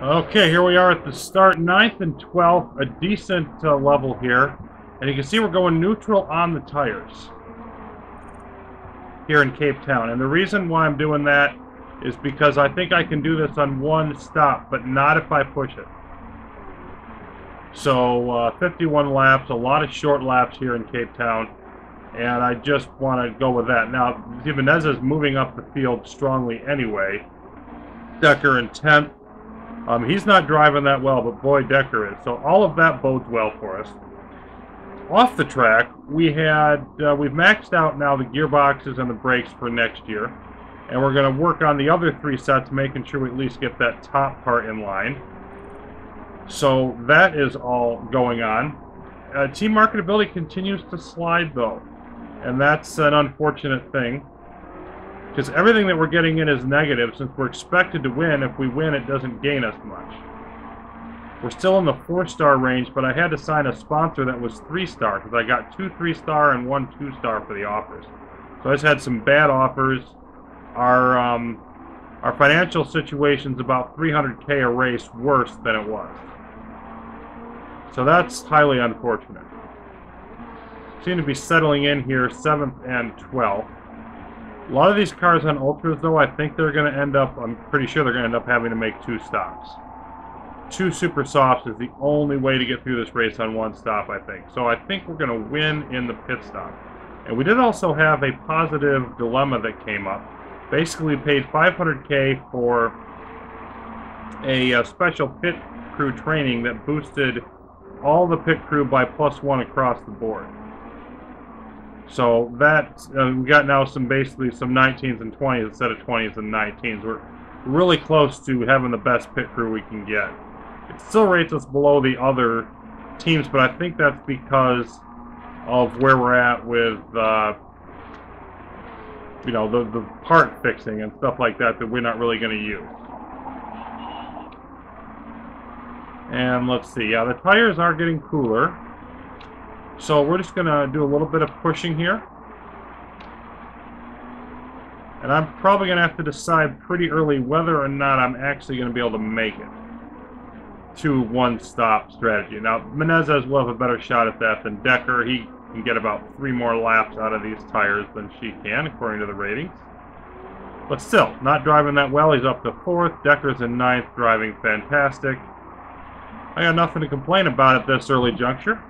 Okay, here we are at the start, 9th and 12th, a decent level here. And you can see we're going neutral on the tires here in Cape Town. And the reason why I'm doing that is because I think I can do this on one stop, but not if I push it. So 51 laps, a lot of short laps here in Cape Town. And I just want to go with that. Now, Jimenez is moving up the field strongly anyway. Decker in 10th. He's not driving that well, but boy, Decker is. So all of that bodes well for us. Off the track, we've maxed out now the gearboxes and the brakes for next year. And we're going to work on the other 3 sets, making sure we at least get that top part in line. So that is all going on. Team marketability continues to slide, though. And that's an unfortunate thing, because everything that we're getting in is negative. Since we're expected to win, if we win, it doesn't gain us much. We're still in the 4-star range, but I had to sign a sponsor that was 3-star, because I got 2 3-star and 1 2-star for the offers. So I just had some bad offers. Our financial situation's about $300K a race worse than it was. So that's highly unfortunate. Seem to be settling in here 7th and 12th. A lot of these cars on Ultras, though, I think they're going to end up, I'm pretty sure they're going to end up having to make 2 stops. 2 super softs is the only way to get through this race on 1 stop, I think. So I think we're going to win in the pit stop. And we did also have a positive dilemma that came up. Basically, we paid $500K for a special pit crew training that boosted all the pit crew by +1 across the board. So that, we got now basically some 19s and 20s instead of 20s and 19s. We're really close to having the best pit crew we can get. It still rates us below the other teams, but I think that's because of where we're at with, you know, the part fixing and stuff like that we're not really going to use. And let's see, yeah, the tires are getting cooler. So we're just going to do a little bit of pushing here. And I'm probably going to have to decide pretty early whether or not I'm actually going to be able to make it to 1-stop strategy. Now, Menezes will have a better shot at that than Decker. He can get about 3 more laps out of these tires than she can, according to the ratings. But still, not driving that well. He's up to 4th. Decker's in 9th, driving fantastic. I got nothing to complain about at this early juncture.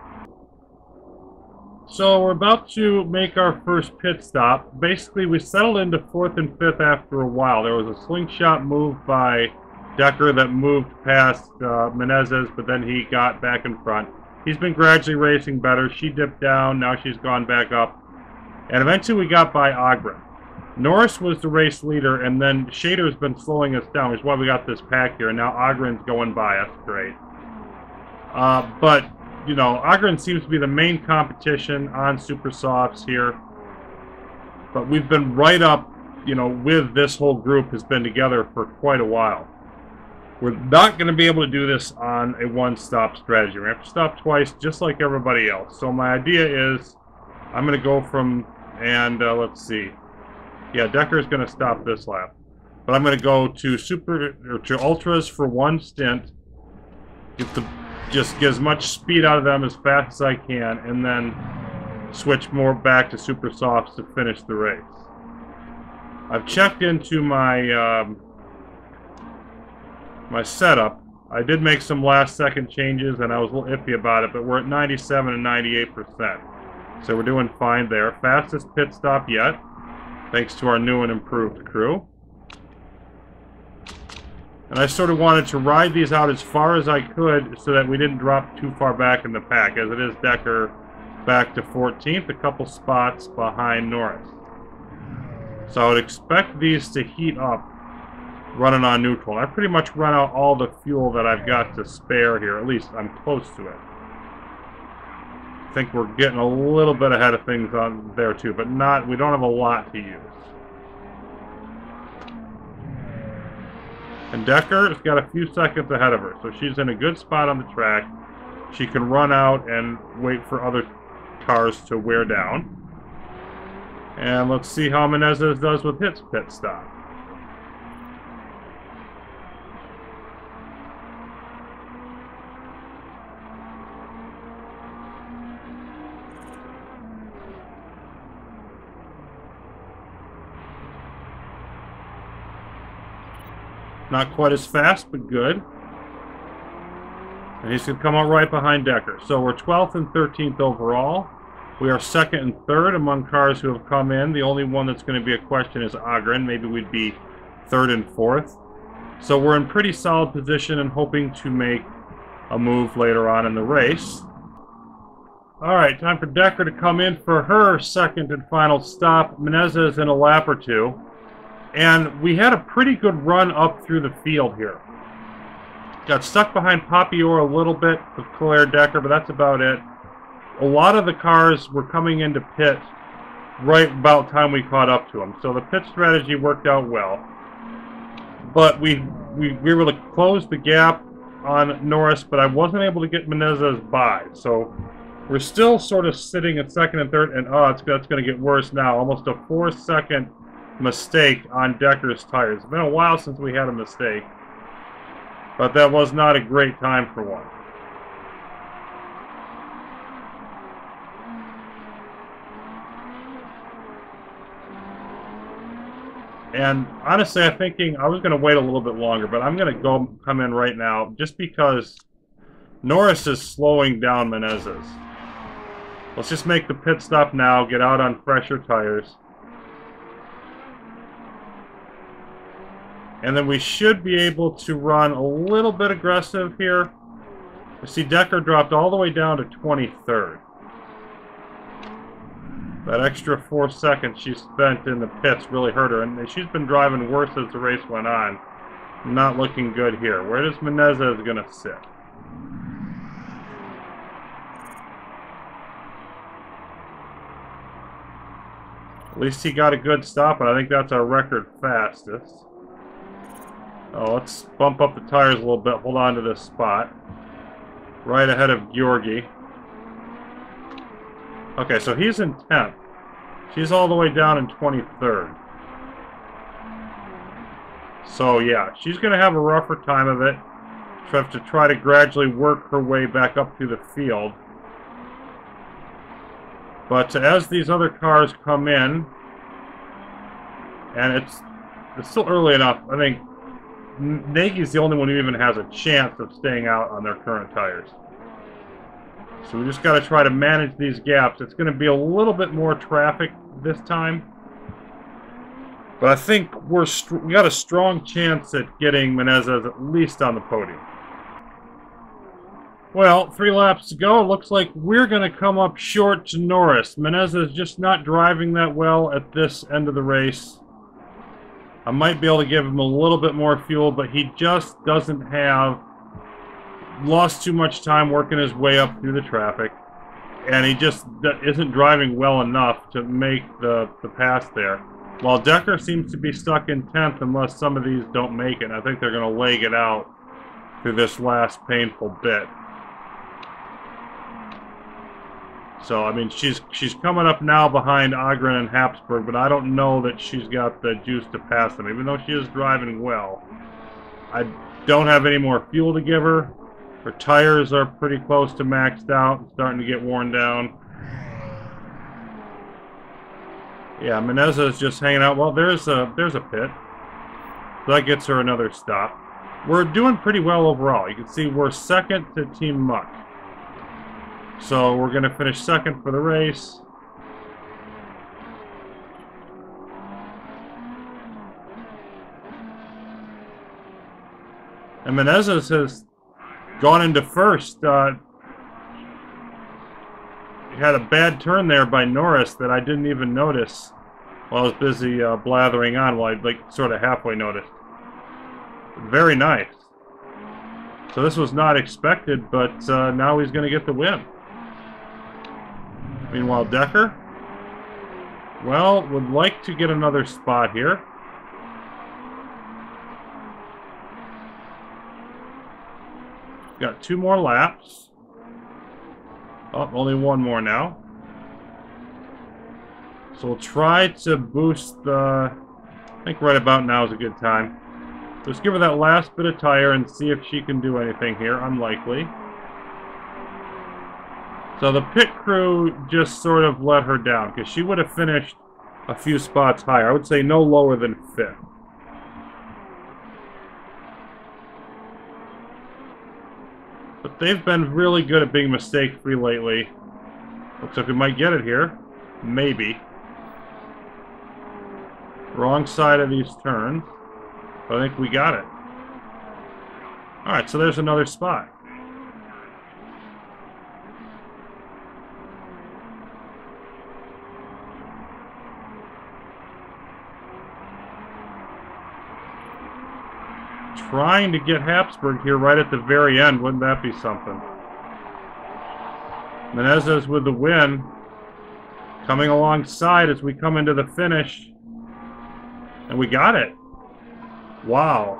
So we're about to make our first pit stop. Basically, we settled into 4th and 5th after a while. There was a slingshot move by Decker that moved past Menezes, but then he got back in front. He's been gradually racing better. She dipped down, now she's gone back up. And eventually we got by Ogren. Norris was the race leader, and then Shader's been slowing us down, which is why we got this pack here. And now Ogren's going by us. Great. But you know, Ogren seems to be the main competition on Super Softs here. But we've been right up, you know, with this whole group has been together for quite a while. We're not going to be able to do this on a 1-stop strategy. We have to stop twice, just like everybody else. So my idea is, I'm going to go from, and let's see. Yeah, Decker's going to stop this lap. But I'm going to go to Ultras for 1 stint. Just get as much speed out of them as fast as I can, and then switch more back to Super Softs to finish the race. I've checked into my my setup. I did make some last-second changes, and I was a little iffy about it, but we're at 97 and 98%. So we're doing fine there. Fastest pit stop yet, thanks to our new and improved crew. And I sort of wanted to ride these out as far as I could so that we didn't drop too far back in the pack, as it is Decker back to 14th, a couple spots behind Norris. So I would expect these to heat up running on neutral. I pretty much run out all the fuel that I've got to spare here, at least I'm close to it. I think we're getting a little bit ahead of things on there too, but we don't have a lot to use. And Decker's got a few seconds ahead of her, so she's in a good spot on the track. She can run out and wait for other cars to wear down. And let's see how Menezes does with his pit stop. Not quite as fast, but good. And he's going to come out right behind Decker. So we're 12th and 13th overall. We are 2nd and 3rd among cars who have come in. The only one that's going to be a question is Agren. Maybe we'd be 3rd and 4th. So we're in pretty solid position and hoping to make a move later on in the race. All right, time for Decker to come in for her 2nd and final stop. Menezes in a lap or two. And we had a pretty good run up through the field here. Got stuck behind Papior a little bit with Claire Decker, but that's about it. A lot of the cars were coming into pit right about the time we caught up to them. So the pit strategy worked out well. But we were able to close the gap on Norris, but I wasn't able to get Menezes by. So we're still sort of sitting at 2nd and 3rd, and that's going to get worse now. Almost a 4-second mistake on Decker's tires. It's been a while since we had a mistake, but that was not a great time for one. And honestly, I'm thinking I was going to wait a little bit longer, but I'm going to come in right now just because Norris is slowing down Menezes. Let's just make the pit stop now, get out on fresher tires. And then we should be able to run a little bit aggressive here. You see Decker dropped all the way down to 23rd. That extra 4 seconds she spent in the pits really hurt her, and she's been driving worse as the race went on. Not looking good here. Where does Menezes going to sit? At least he got a good stop, and I think that's our record fastest. Oh, let's bump up the tires a little bit. Hold on to this spot. Right ahead of Georgi. Okay, so he's in 10th. She's all the way down in 23rd. So yeah, she's going to have a rougher time of it. She'll have to try to gradually work her way back up through the field. But as these other cars come in, and it's still early enough, I think Nagy's the only one who even has a chance of staying out on their current tires. So we just got to try to manage these gaps. It's going to be a little bit more traffic this time. But I think we got a strong chance at getting Menezes at least on the podium. Well, 3 laps to go. It looks like we're going to come up short to Norris. Menezes just not driving that well at this end of the race. I might be able to give him a little bit more fuel, but he just doesn't have... Lost too much time working his way up through the traffic. And he just isn't driving well enough to make the pass there. While Decker seems to be stuck in 10th unless some of these don't make it. And I think they're going to leg it out through this last painful bit. So, I mean, she's coming up now behind Agren and Habsburg, but I don't know that she's got the juice to pass them, even though she is driving well. I don't have any more fuel to give her. Her tires are pretty close to maxed out, starting to get worn down. Yeah, Menezes is just hanging out. Well, there's a pit. So that gets her another stop. We're doing pretty well overall. You can see we're 2nd to Team Muck. So we're going to finish 2nd for the race. And Menezes has gone into 1st. Had a bad turn there by Norris that I didn't even notice while I was busy blathering on. Well, I sort of halfway noticed. Very nice. So this was not expected, but now he's going to get the win. Meanwhile, Decker, well, would like to get another spot here. Got 2 more laps. Oh, only 1 more now. So we'll try to boost the... I think right about now is a good time. Just give her that last bit of tire and see if she can do anything here. Unlikely. So the pit crew just sort of let her down, because she would have finished a few spots higher. I would say no lower than 5th. But they've been really good at being mistake-free lately. Looks like we might get it here. Maybe. Wrong side of these turns. But I think we got it. Alright, so there's another spot. Trying to get Habsburg here right at the very end. Wouldn't that be something? Menezes with the win. Coming alongside as we come into the finish. And we got it. Wow.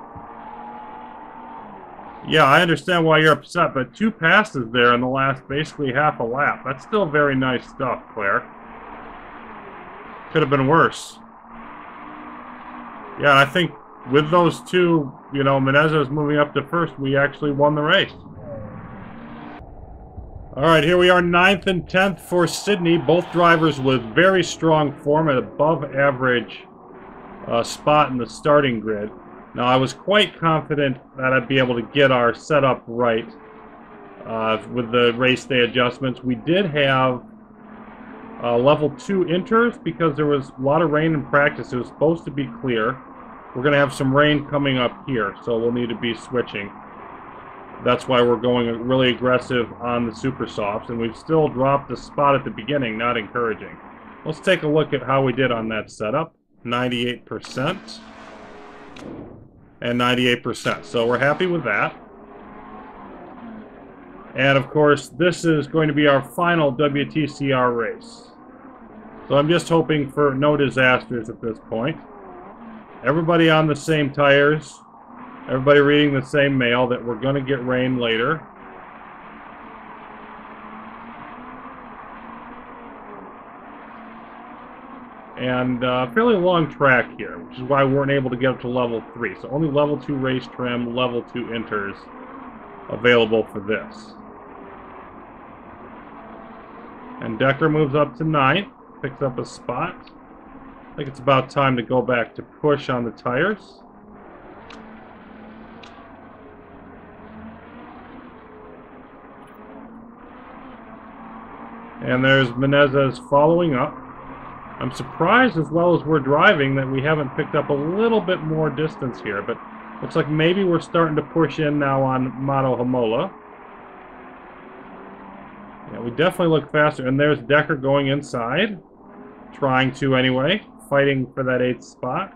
Yeah, I understand why you're upset, but 2 passes there in the last basically half a lap. That's still very nice stuff, Claire. Could have been worse. Yeah, I think with those 2, you know, Menezes moving up to first, we actually won the race. Alright, here we are, 9th and 10th for Sydney. Both drivers with very strong form at above average spot in the starting grid. Now, I was quite confident that I'd be able to get our setup right with the race day adjustments. We did have level 2 inters because there was a lot of rain in practice. It was supposed to be clear. We're going to have some rain coming up here, so we'll need to be switching. That's why we're going really aggressive on the super softs, and we've still dropped the spot at the beginning, not encouraging. Let's take a look at how we did on that setup. 98% and 98%. So we're happy with that. And of course, this is going to be our final WTCR race. So I'm just hoping for no disasters at this point. Everybody on the same tires. Everybody reading the same mail that we're going to get rain later. And fairly long track here, which is why we weren't able to get up to level 3. So only level 2 race trim, level 2 inters available for this. And Decker moves up to 9th, picks up a spot. I think it's about time to go back to push on the tires. And there's Menezes following up. I'm surprised, as well as we're driving, that we haven't picked up a little bit more distance here, but looks like maybe we're starting to push in now on Moto Hamola. Yeah, we definitely look faster, and there's Decker going inside, trying to anyway, fighting for that 8th spot.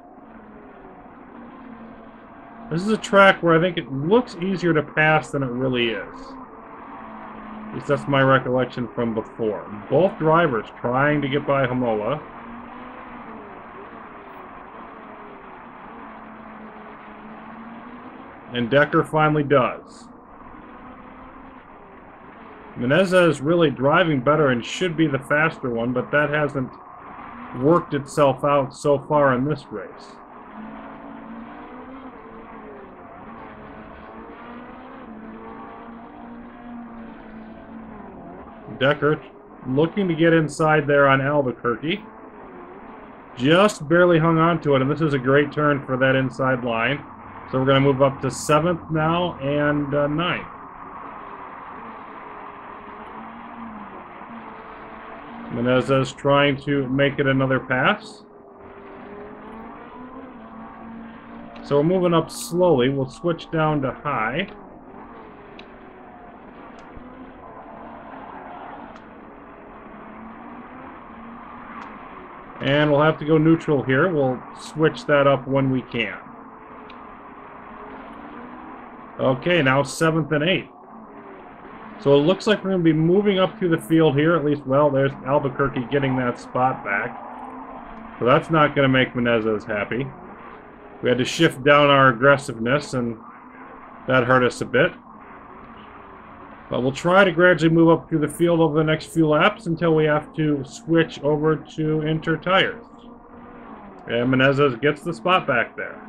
This is a track where I think it looks easier to pass than it really is. At least that's my recollection from before. Both drivers trying to get by Hamola. And Decker finally does. Menezes really driving better and should be the faster one, but that hasn't worked itself out so far in this race. Decker looking to get inside there on Albuquerque. Just barely hung on to it, and this is a great turn for that inside line. So we're going to move up to 7th now and 9th. Menezes trying to make it another pass. So we're moving up slowly. We'll switch down to high. And we'll have to go neutral here. We'll switch that up when we can. Okay, now 7th and 8th. So it looks like we're going to be moving up through the field here. At least, well, there's Albuquerque getting that spot back. So that's not going to make Menezes happy. We had to shift down our aggressiveness, and that hurt us a bit. But we'll try to gradually move up through the field over the next few laps until we have to switch over to inter tires. And Menezes gets the spot back there.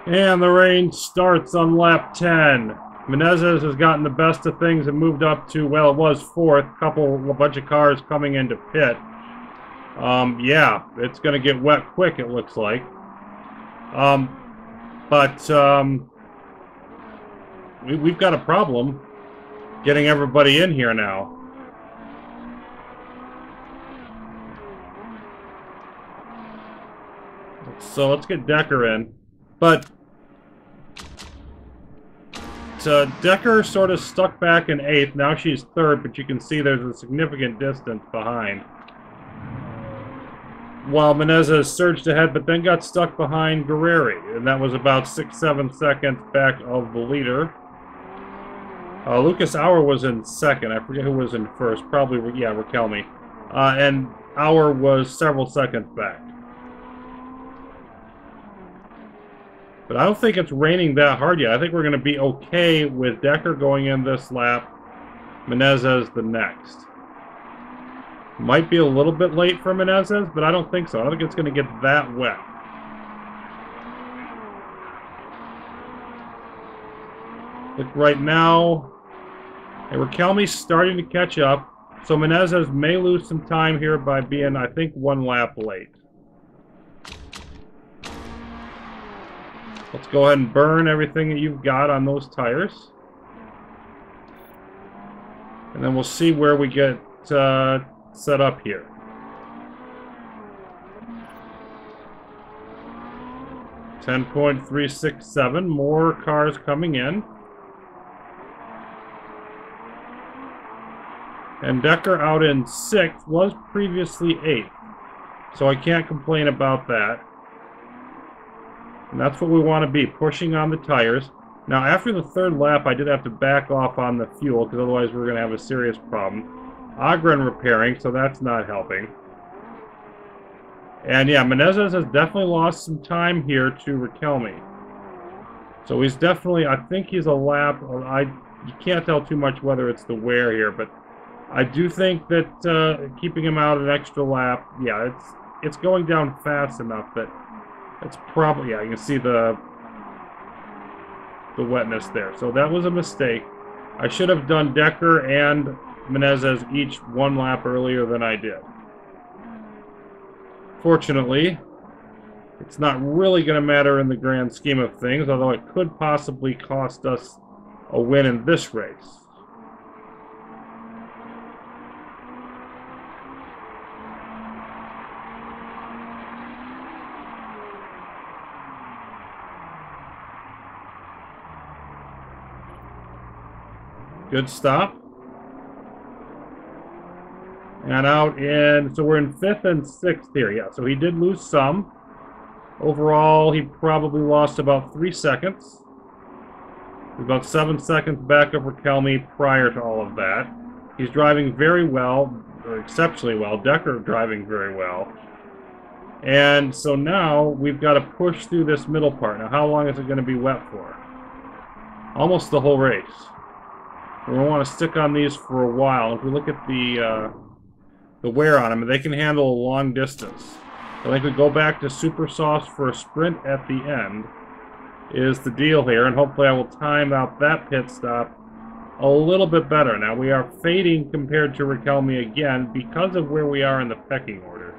And the rain starts on lap 10. Menezes has gotten the best of things and moved up to, well, it was 4th. A bunch of cars coming into pit. Yeah, it's going to get wet quick, it looks like. we've got a problem getting everybody in here now. So let's get Decker in. But Decker sort of stuck back in 8th. Now she's 3rd, but you can see there's a significant distance behind. While Menezes surged ahead, but then got stuck behind Guerreri, and that was about 6-7 seconds back of the leader. Lucas Auer was in 2nd. I forget who was in 1st. Probably, yeah, Raquelme. And Auer was several seconds back. But I don't think it's raining that hard yet. I think we're going to be okay with Decker going in this lap, Menezes the next. Might be a little bit late for Menezes, but I don't think so. I don't think it's going to get that wet. Look, right now, Raquelme's starting to catch up, so Menezes may lose some time here by being, I think, 1 lap late. Let's go ahead and burn everything that you've got on those tires. And then we'll see where we get set up here. .367, more cars coming in. And Decker out in 6th, was previously 8th. So I can't complain about that. And that's what we want to be, pushing on the tires. Now, after the 3rd lap, I did have to back off on the fuel, because otherwise we're going to have a serious problem. Agren repairing, so that's not helping. And yeah, Menezes has definitely lost some time here to Raquelme. So he's definitely, I think he's a lap, you can't tell too much whether it's the wear here, but I do think that keeping him out an extra lap, yeah, it's going down fast enough that it's probably, yeah, you can see the wetness there. So that was a mistake. I should have done Decker and Menezes each 1 lap earlier than I did. Fortunately, it's not really going to matter in the grand scheme of things, although it could possibly cost us a win in this race. Good stop. And out in, so we're in 5th and 6th here, yeah. So he did lose some. Overall, he probably lost about 3 seconds. About 7 seconds back of Raquelme prior to all of that. He's driving very well, or exceptionally well. Decker driving very well. And so now we've got to push through this middle part. Now, how long is it going to be wet for? Almost the whole race. We want to stick on these for a while. If we look at the wear on them, they can handle a long distance. I think we go back to super sauce for a sprint at the end is the deal here, and hopefully I will time out that pit stop a little bit better. Now we are fading compared to Raquelme again because of where we are in the pecking order.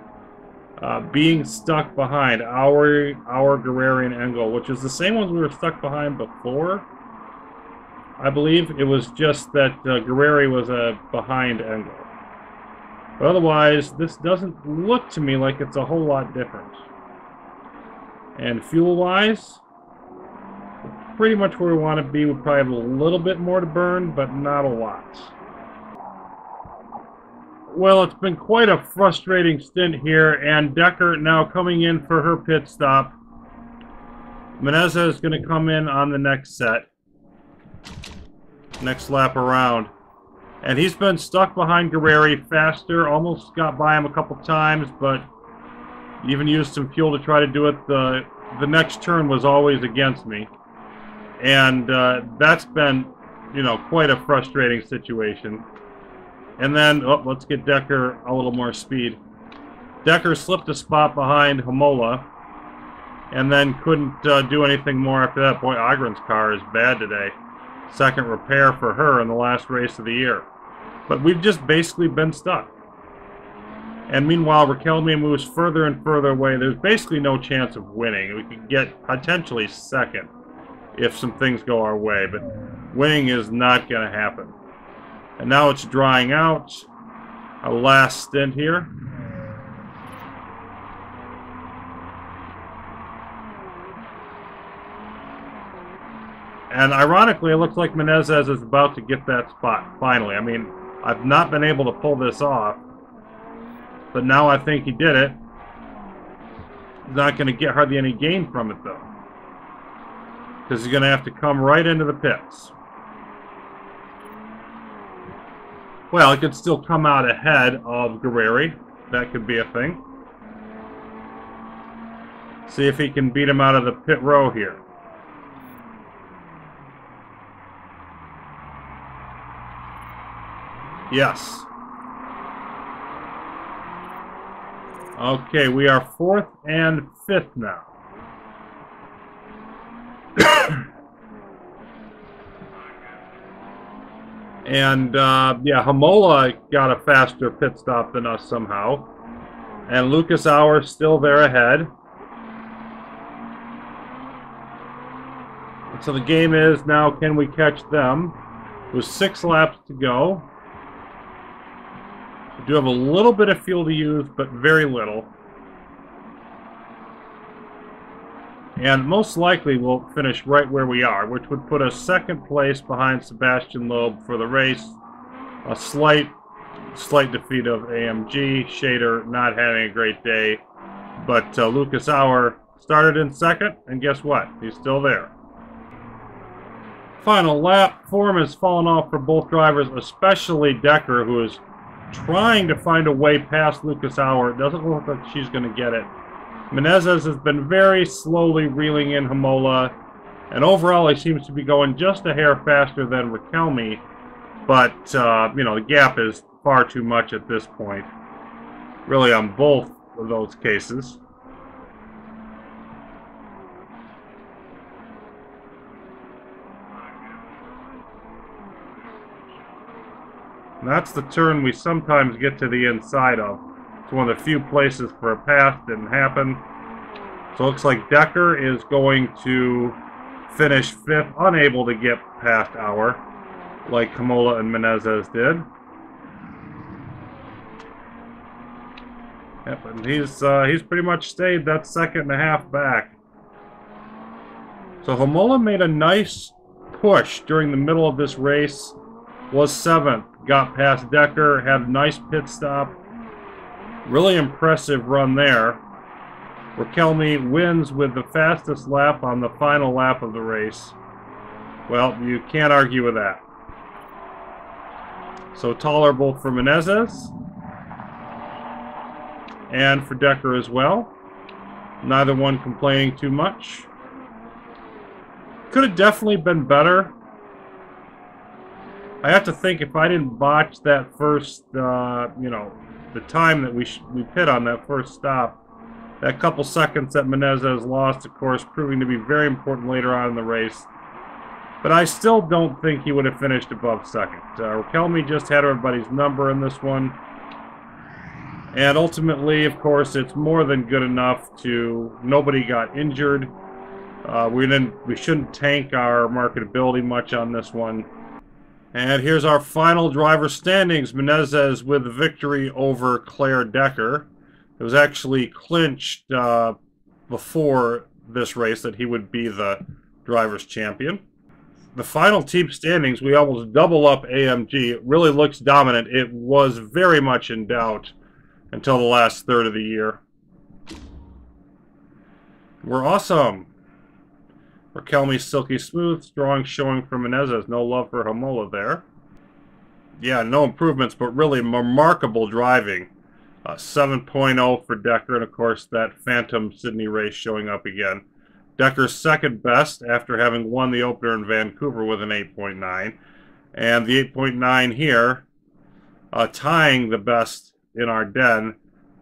Being stuck behind our Guerreri and Engel, which is the same ones we were stuck behind before. I believe it was just that Guerreri was behind Engel. But otherwise, this doesn't look to me like it's a whole lot different. And fuel-wise, pretty much where we want to be. We probably have a little bit more to burn, but not a lot. Well, it's been quite a frustrating stint here, and Decker now coming in for her pit stop. Menezes is going to come in on the next set. Next lap around. And he's been stuck behind Guerreri faster, almost got by him a couple times, but even used some fuel to try to do it. The next turn was always against me. And that's been, you know, quite a frustrating situation. And then, oh, let's get Decker a little more speed. Decker slipped a spot behind Hamola, and then couldn't do anything more after that. Boy, Agren's car is bad today. Second repair for her in the last race of the year. But we've just basically been stuck. And meanwhile, Raquelme moves further and further away. There's basically no chance of winning. We could get potentially second if some things go our way, but Winning is not going to happen. And now it's drying out. A last stint here. And ironically, it looks like Menezes is about to get that spot, finally. I mean, I've not been able to pull this off, but now I think he did it. He's not going to get hardly any gain from it, though, because he's going to have to come right into the pits. Well, he could still come out ahead of Guerreri. That could be a thing. See if he can beat him out of the pit row here. Yes. Okay, we are 4th and 5th now. And, yeah, Hamola got a faster pit stop than us somehow. And Lucas Auer still there ahead. And so the game is now, can we catch them? With 6 laps to go. We do have a little bit of fuel to use, but very little. And most likely we'll finish right where we are, which would put us 2nd place behind Sebastian Loeb for the race. A slight defeat of AMG. Shader not having a great day. But Lucas Auer started in 2nd, and guess what? He's still there. Final lap. Form has fallen off for both drivers, especially Decker, who is trying to find a way past Lucas Auer. It doesn't look like she's going to get it. Menezes has been very slowly reeling in Hamola, and overall he seems to be going just a hair faster than Riquelme, but you know, the gap is far too much at this point, really, on both of those cases. And that's the turn we sometimes get to the inside of. It's one of the few places for a pass. Didn't happen. So it looks like Decker is going to finish 5th, unable to get past Auer, like Hamola and Menezes did. Yep, and he's pretty much stayed that 2.5 back. So Hamola made a nice push during the middle of this race. Was 7th, got past Decker, had a nice pit stop. Really impressive run there. Riquelme wins with the fastest lap on the final lap of the race. Well, you can't argue with that. So tolerable for Menezes and for Decker as well. Neither one complaining too much. Could have definitely been better. I have to think, if I didn't botch that first, you know, the time that we pit on that first stop, that couple seconds that Menezes lost, of course, proving to be very important later on in the race. But I still don't think he would have finished above 2nd. Riquelme just had everybody's number in this one. And ultimately, of course, it's more than good enough to... Nobody got injured. We shouldn't tank our marketability much on this one. And here's our final driver standings. Menezes with the victory over Claire Decker. It was actually clinched before this race that he would be the driver's champion. The final team standings, we almost double up AMG. It really looks dominant. It was very much in doubt until the last third of the year. We're awesome. Riquelme silky smooth, strong showing for Menezes. No love for Hamola there. Yeah, no improvements, but really remarkable driving. 7.0 for Decker, and of course that Phantom Sydney race showing up again. Decker's 2nd best after having won the opener in Vancouver with an 8.9. And the 8.9 here, tying the best in Ardennes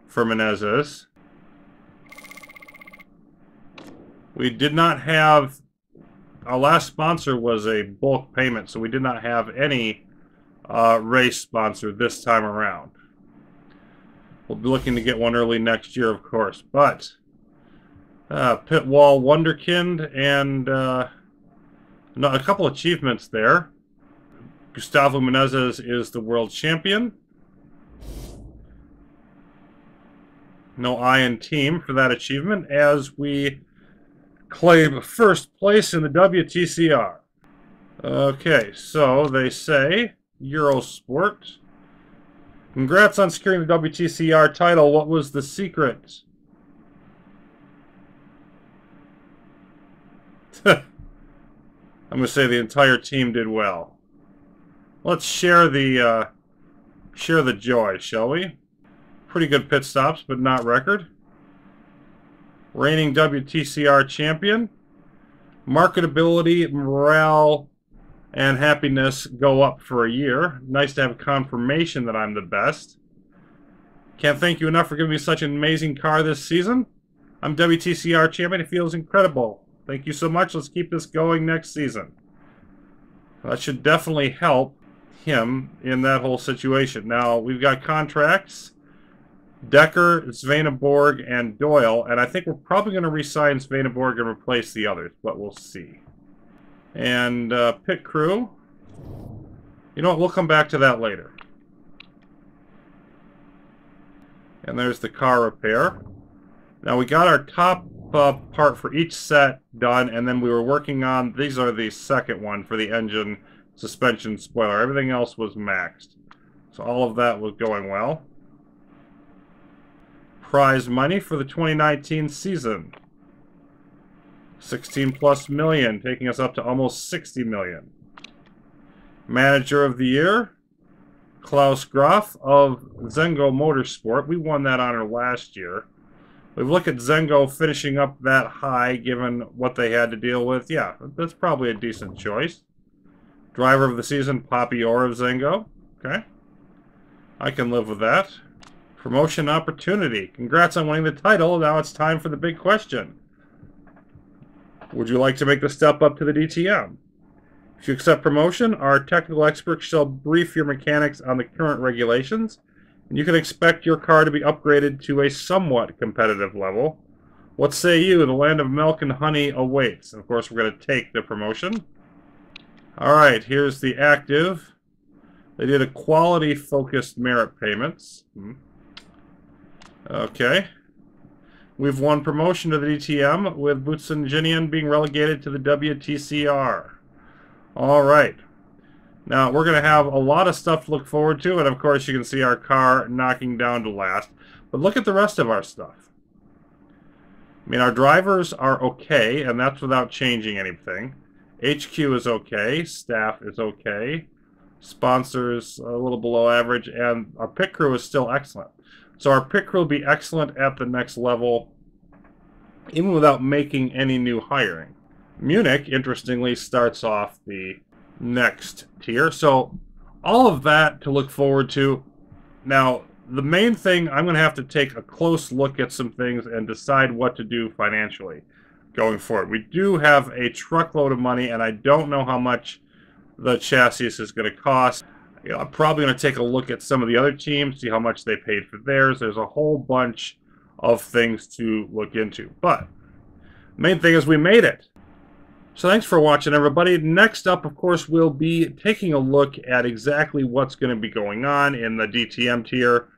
for Menezes. We did not have... Our last sponsor was a bulk payment, so we did not have any race sponsor this time around. We'll be looking to get one early next year, of course. But Pit Wall Wonderkind and A couple achievements there. Gustavo Menezes is the world champion. No I in team for that achievement as we claim first place in the WTCR. Okay, so they say Eurosport. Congrats on securing the WTCR title. What was the secret? I'm going to say the entire team did well. Let's share the joy, shall we? Pretty good pit stops, but not record. Reigning WTCR champion. Marketability, morale, and happiness go up for a year. Nice to have confirmation that I'm the best. Can't thank you enough for giving me such an amazing car this season. I'm WTCR champion. It feels incredible. Thank you so much. Let's keep this going next season. That should definitely help him in that whole situation. Now, we've got contracts. Decker, Svaneborg, and Doyle, and I think we're probably going to re-sign Svaneborg and replace the others, but we'll see. And pit crew, you know what, we'll come back to that later. And there's the car repair. Now we got our top part for each set done, and then we were working on, these are the second one for the engine, suspension, spoiler. Everything else was maxed. So all of that was going well. Prize money for the 2019 season. 16+ million, taking us up to almost 60 million. Manager of the Year, Klaus Graf of Zengo Motorsport. We won that honor last year. We look at Zengo finishing up that high given what they had to deal with. Yeah, that's probably a decent choice. Driver of the Season, Poppy Orr of Zengo. Okay. I can live with that. Promotion opportunity. Congrats on winning the title. Now it's time for the big question. Would you like to make the step up to the DTM? If you accept promotion, our technical experts shall brief your mechanics on the current regulations, and you can expect your car to be upgraded to a somewhat competitive level. What say you? The land of milk and honey awaits. And of course, we're going to take the promotion. All right, here's the active. They did a quality-focused merit payments. Okay. We've won promotion to the DTM with Butsunjinian being relegated to the WTCR. All right. Now, we're going to have a lot of stuff to look forward to, and of course you can see our car knocking down to last. But look at the rest of our stuff. I mean, our drivers are okay, and that's without changing anything. HQ is okay. Staff is okay. Sponsors a little below average, and our pit crew is still excellent. So our pit crew will be excellent at the next level, even without making any new hiring. Munich, interestingly, starts off the next tier. So all of that to look forward to. Now, the main thing, I'm going to have to take a close look at some things and decide what to do financially going forward. We do have a truckload of money, and I don't know how much the chassis is going to cost. You know, I'm probably going to take a look at some of the other teams, see how much they paid for theirs. There's a whole bunch of things to look into. But the main thing is we made it. So thanks for watching, everybody. Next up, of course, we'll be taking a look at exactly what's going to be going on in the DTM tier,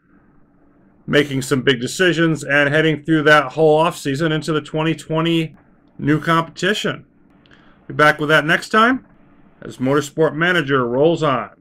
making some big decisions, and heading through that whole off-season into the 2020 new competition. Be back with that next time as Motorsport Manager rolls on.